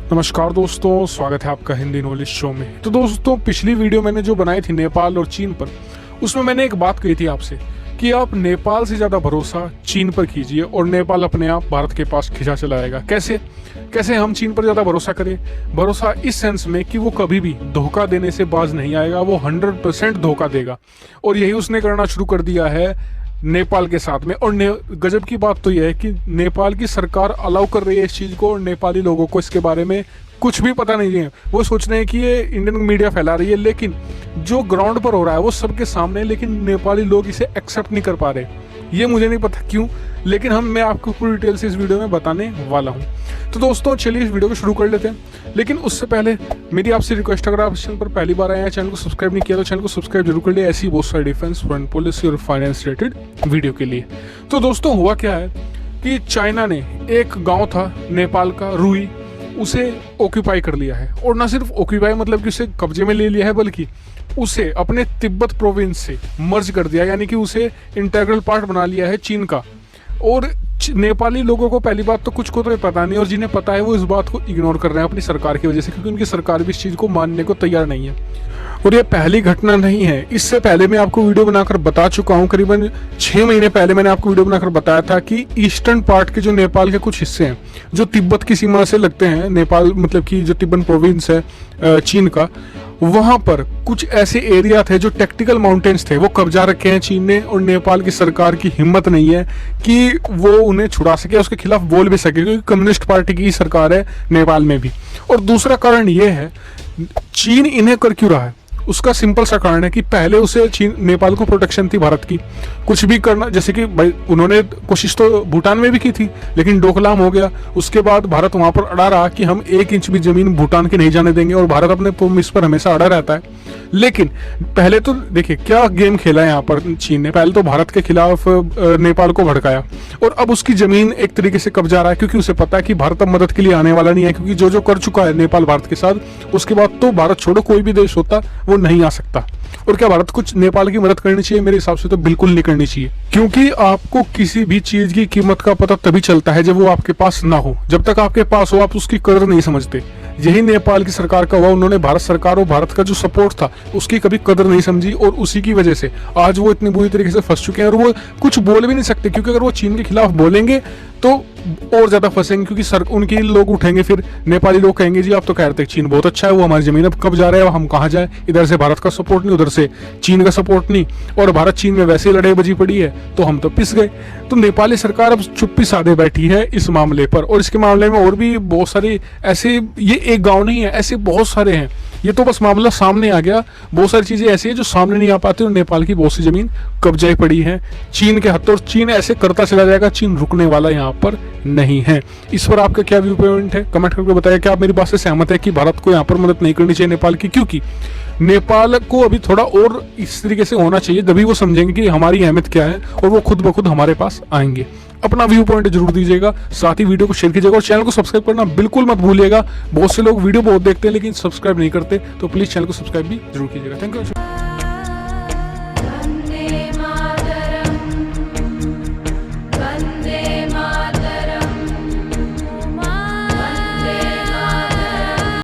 नमस्कार दोस्तों, स्वागत है आपका हिंदी नॉलेज शो में। तो दोस्तों, पिछली वीडियो मैंने जो बनाई थी नेपाल और चीन पर, उसमें मैंने एक बात कही थी आपसे कि आप नेपाल से ज़्यादा भरोसा चीन पर कीजिए और नेपाल अपने आप भारत के पास खिंचा चला आएगा। कैसे हम चीन पर ज़्यादा भरोसा करें? भरोसा इस सेंस में कि वो कभी भी धोखा देने से बाज नहीं आएगा, वो 100% धोखा देगा। और यही उसने करना शुरू कर दिया है नेपाल के साथ में। और गजब की बात तो यह है कि नेपाल की सरकार अलाउ कर रही है इस चीज़ को और नेपाली लोगों को इसके बारे में कुछ भी पता नहीं है। वो सोच रहे हैं कि ये इंडियन मीडिया फैला रही है, लेकिन जो ग्राउंड पर हो रहा है वो सबके सामने, लेकिन नेपाली लोग इसे एक्सेप्ट नहीं कर पा रहे। ये मुझे नहीं पता क्यों, लेकिन मैं आपको पूरी डिटेल से इस वीडियो में बताने वाला हूँ। तो दोस्तों, चलिए इस वीडियो को शुरू कर लेते हैं। लेकिन उससे पहले मेरी आपसे रिक्वेस्ट, अगर आप इस चैनल पर पहली बार आए हैं, चैनल को सब्सक्राइब नहीं किया तो चैनल को सब्सक्राइब जरूर कर लिए, ऐसी बहुत सारी डिफेंस, फॉरेन पॉलिसी और फाइनेंस रिलेटेड वीडियो के लिए। तो दोस्तों, हुआ क्या है कि चाइना ने एक गाँव था नेपाल का, रुई, उसे ऑक्यूपाई कर लिया है। और ना सिर्फ ऑक्यूपाई मतलब कि उसे कब्जे में ले लिया है, बल्कि उसे अपने तिब्बत प्रोविंस से मर्ज कर दिया, यानी कि उसे इंटीग्रल पार्ट बना लिया है चीन का। और नेपाली लोगों को पहली बात तो कुछ को तो पता नहीं, और जिन्हें पता है वो इस बात को इग्नोर कर रहे हैं अपनी सरकार की वजह से, क्योंकि उनकी सरकार भी इस चीज़ को मानने को तैयार नहीं है। और ये पहली घटना नहीं है, इससे पहले मैं आपको वीडियो बनाकर बता चुका हूँ। करीबन 6 महीने पहले मैंने आपको वीडियो बनाकर बताया था कि ईस्टर्न पार्ट के जो नेपाल के कुछ हिस्से हैं जो तिब्बत की सीमा से लगते हैं, नेपाल मतलब कि जो तिब्बत प्रोविंस है चीन का, वहां पर कुछ ऐसे एरिया थे जो टेक्टिकल माउंटेन्स थे, वो कब्जा रखे हैं चीन ने। और नेपाल की सरकार की हिम्मत नहीं है कि वो उन्हें छुड़ा सके, उसके खिलाफ बोल भी सके, क्योंकि कम्युनिस्ट पार्टी की सरकार है नेपाल में भी। और दूसरा कारण ये है, चीन इन्हें कर क्यों रहा है, उसका सिंपल सा कारण है कि पहले उसे नेपाल को प्रोटेक्शन थी भारत की, कुछ भी करना, जैसे कि भाई उन्होंने कोशिश तो भूटान में भी की थी, लेकिन डोकलाम हो गया। उसके बाद भारत वहां पर अड़ा रहा कि हम 1 इंच भी जमीन भूटान की नहीं जाने देंगे, और भारत अपने प्रोमिस पर हमेशा अड़ा रहता है। लेकिन पहले तो देखिए क्या गेम खेला है यहाँ पर चीन ने। पहले तो भारत के खिलाफ नेपाल को भड़काया, और अब उसकी जमीन एक तरीके से कब्जा रहा है, क्योंकि उसे पता है कि भारत अब मदद के लिए आने वाला नहीं है, क्योंकि जो कर चुका है नेपाल भारत के साथ, उसके बाद तो भारत छोड़ो कोई भी देश होता वो नहीं आ सकता। और क्या भारत कुछ नेपाल की मदद करनी चाहिए? मेरे हिसाब से तो बिल्कुल नहीं करनी चाहिए, क्योंकि आपको किसी भी चीज की कीमत का पता तभी चलता है जब वो आपके पास ना हो। जब तक आपके पास हो आप उसकी कदर नहीं समझते। यही नेपाल की सरकार का हुआ, उन्होंने भारत सरकार और भारत का जो सपोर्ट था उसकी कभी कदर नहीं समझी, और उसी की वजह से आज वो इतनी बुरी तरीके से फंस चुके हैं। और वो कुछ बोल भी नहीं सकते, क्योंकि अगर वो चीन के खिलाफ बोलेंगे तो और ज्यादा फंसेंगे, क्योंकि उनके लोग उठेंगे, फिर नेपाली लोग कहेंगे जी आप तो कह रहे थे चीन बहुत अच्छा है, वो हमारी जमीन अब कब जा रहा है, हम कहाँ जाए, इधर से भारत का सपोर्ट नहीं, उधर से चीन का सपोर्ट नहीं, और भारत चीन में वैसे ही लड़ाई बजी पड़ी है, तो हम तो पिस गए। तो नेपाली सरकार अब चुप्पी साधे बैठी है इस मामले पर। और इसके मामले में और भी बहुत सारे ऐसे, ये एक गाँव नहीं है, ऐसे बहुत सारे हैं। ये तो बस मामला सामने आ गया, बहुत सारी चीजें ऐसी है जो सामने नहीं आ पाती, और नेपाल की बहुत सी जमीन कब्जाई पड़ी है चीन के हाथों, और चीन ऐसे करता चला जाएगा, चीन रुकने वाला यहाँ पर नहीं है। इस पर आपका क्या व्यू पॉइंट है? कमेंट करके बताइए कि आप मेरी बात से सहमत है कि भारत को यहाँ पर मदद नहीं करनी चाहिए नेपाल की, क्योंकि नेपाल को अभी थोड़ा और इस तरीके से होना चाहिए, तभी वो समझेंगे कि हमारी अहमियत क्या है, और वो खुद ब खुद हमारे पास आएंगे। अपना व्यू पॉइंट जरूर दीजिएगा, साथ ही वीडियो को शेयर कीजिएगा, और चैनल को सब्सक्राइब करना बिल्कुल मत भूलिएगा। बहुत से लोग वीडियो बहुत देखते हैं लेकिन सब्सक्राइब नहीं करते, तो प्लीज चैनल को सब्सक्राइब भी जरूर कीजिएगा। Thank you.